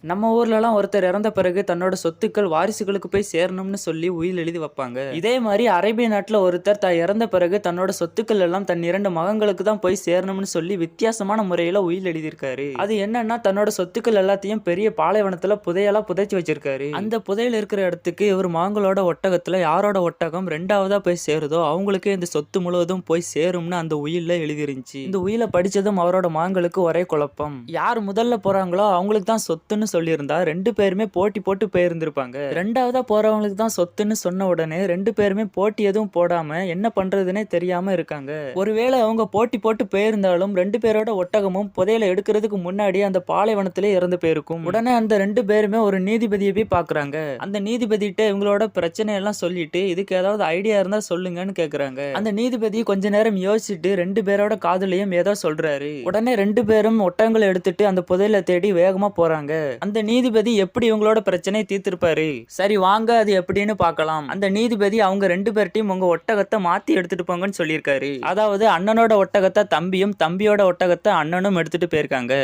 நம்ம ஊர்லலாம் ஒருத்தர் இறந்த பிறகு தன்னோட சொத்துக்கள் வாரிசுகளுக்கு போய் சேரணும்னு சொல்லி உயில் எழுதி வைப்பாங்க. இதே மாதிரி அரேபிய நாட்டுல ஒருத்தர் தான் இறந்த பிறகு தன்னோட சொத்துக்கள் எல்லாம் தன் 2 மகன்களுக்கு தான் போய் சேரணும்னு சொல்லி வித்தியாசமான முறையில உயில் எழுதியிருக்காரு. அது என்னன்னா தன்னோட சொத்துக்கள் எல்லாத்தையும் பெரிய பாலைவனத்துல புதையலா புதைச்சு வச்சிருக்காரு. அந்த புதையல் இருக்கிற இடத்துக்கு இவர் மகங்களோட ஒட்டகத்துல யாரோட ஒட்டகம் 2வதா போய் சேருதோ அவங்களுக்கே இந்த சொத்து முழுவதும் போய் சேரும்னு அந்த உயில்ல எழுதிருந்துச்சு. இந்த உயிலை படிச்சதும் அவரோட மகங்களுக்கு ஒரே குழப்பம். யார் முதல்ல போறாங்களோ அவங்களுக்கு தான் சொத்துன்னு சொல்லியிருந்தா 2 பேருமே போட்டி போட்டு போயிருந்திருப்பாங்க. 2வதா போறவங்களுக்கு தான் சொத்துன்னு சொன்ன உடனே 2 பேருமே போட்டி எதுவும் போடாம என்ன பண்றதுன்னே தெரியாம இருக்காங்க. ஒருவேளை அவங்க போட்டி போட்டு போயிருந்தாலும் 2 பேரோட ஒட்டகமும் புதையலை எடுக்கிறதுக்கு முன்னாடி அந்த பாலைவனத்திலே இறந்து போயிருக்கும். உடனே அந்த 2 பேருமே ஒரு நீதிபதியை போய் பாக்குறாங்க. அந்த நீதிபதிட்ட இவங்களோட பிரச்சனை எல்லாம் சொல்லிட்டு இதுக்கு ஏதாவது ஐடியா இருந்தா சொல்லுங்கன்னு கேக்குறாங்க. அந்த நீதிபதி கொஞ்ச நேரம் யோசிச்சுட்டு 2 பேரோட காதுலயும் ஏதோ சொல்றாரு. உடனே 2 பேரும் ஒட்டகங்களை எடுத்துட்டு அந்த புதையலை தேடி வேகமா போறாங்க. அந்த நீதிபதி எப்படி இவங்களோட பிரச்சனையை தீர்த்திருப்பாரு? சரி வாங்க அது எப்படின்னு பார்க்கலாம். அந்த நீதிபதி அவங்க 2 பேர்ட்டையும் உங்க ஒட்டகத்தை மாத்தி எடுத்துட்டு போங்கன்னு சொல்லியிருக்காரு. அதாவது அண்ணனோட ஒட்டகத்தை தம்பியும் தம்பியோட ஒட்டகத்தை அண்ணனும் எடுத்துட்டு போயிருக்காங்க.